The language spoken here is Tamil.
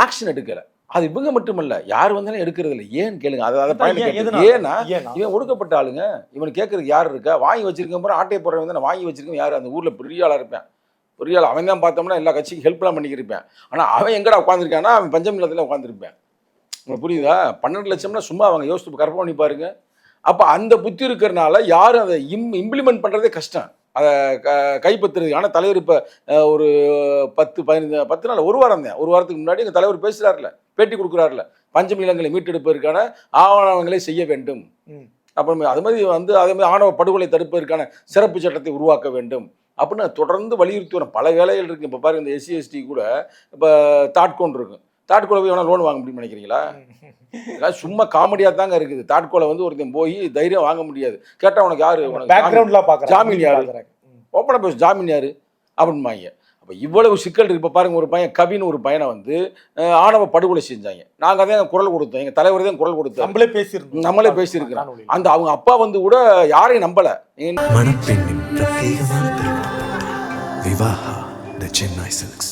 ஆக்ஷன் எடுக்கலை. அது இவங்க மட்டுமல்ல, யார் வந்தாலும் எடுக்கிறது இல்லை. ஏன்னு கேளுங்க. அதை பயணம் ஏன்னா இவன் ஒடுக்கப்பட்ட ஆளுங்க. இவன் கேட்கறதுக்கு யார் இருக்கா? வாங்கி வச்சிருக்க போற ஆட்டையை போடுறவன் தான் வாங்கி வச்சிருக்கவன் யார்? அந்த ஊரில் பெரிய ஆளாக இருப்பேன். பெரிய ஆள் அவன் தான் பார்த்தோம்னா எல்லா கட்சிக்கும் ஹெல்ப்லாம் பண்ணிக்கிருப்பேன். ஆனால் அவன் எங்கடா உட்காந்துருக்கான்னா அவன் பஞ்சம் நிலத்தில் உட்காந்துருப்பேன். உங்களுக்கு புரியுதா? 12 லட்சம்னா சும்மா அவங்க யோசித்து கற்பனை பண்ணி பாருங்க. அப்போ அந்த புத்தி இருக்கிறனால யாரும் அதை இம்ப்ளிமெண்ட் பண்ணுறதே கஷ்டம். அதை கைப்பற்றுறது. ஆனால் தலைவர் இப்போ ஒரு 10 நாள், ஒரு வாரம் தான், ஒரு வாரத்துக்கு முன்னாடி எங்கள் தலைவர் பேசுகிறார்ல, பேட்டி கொடுக்குறாருல, பஞ்சமி நிலங்களை மீட்டெடுப்பதற்கான ஆவணங்களை செய்ய வேண்டும். அப்புறம் அது மாதிரி அதே மாதிரி ஆணவ படுகொலை தடுப்பதற்கான சிறப்பு சட்டத்தை உருவாக்க வேண்டும் அப்படின்னு தொடர்ந்து வலியுறுத்தி வரும். பல வேலைகள் இருக்குது. இப்போ பாருங்க, இந்த SC/ST கூட இப்போ தாட்கோன் இருக்கும். தாட்கோலை போய் வேணால் லோன் வாங்க முடியும்னு நினைக்கிறீங்களா? இதெல்லாம் சும்மா காமெடியாக தாங்க இருக்குது. தாட்கோலை ஒருத்தன் போய் தைரியம் வாங்க முடியாது. கேட்டால் உனக்கு யார், உனக்கு ஜாமீன் யார், ஓப்பனாக பேச ஜாமீன் யார் அப்படின்பாங்க. அப்போ இவ்வளவு சிக்கல் இருக்குது. இப்போ பாருங்கள், ஒரு பையன் கவின்னு ஒரு பையனை ஆணவ படுகொலை செஞ்சாங்க. நாங்கள் தான் குரல் கொடுத்தோம். எங்கள் தலைவர் தான் குரல் கொடுத்தோம். நம்மளே பேசியிருக்கிறோம். அந்த அவங்க அப்பா கூட யாரையும் நம்பலை. மணப்பெண்ணின் பிரத்யேகமான விவாஹா தி சென்னை சில்க்ஸ்.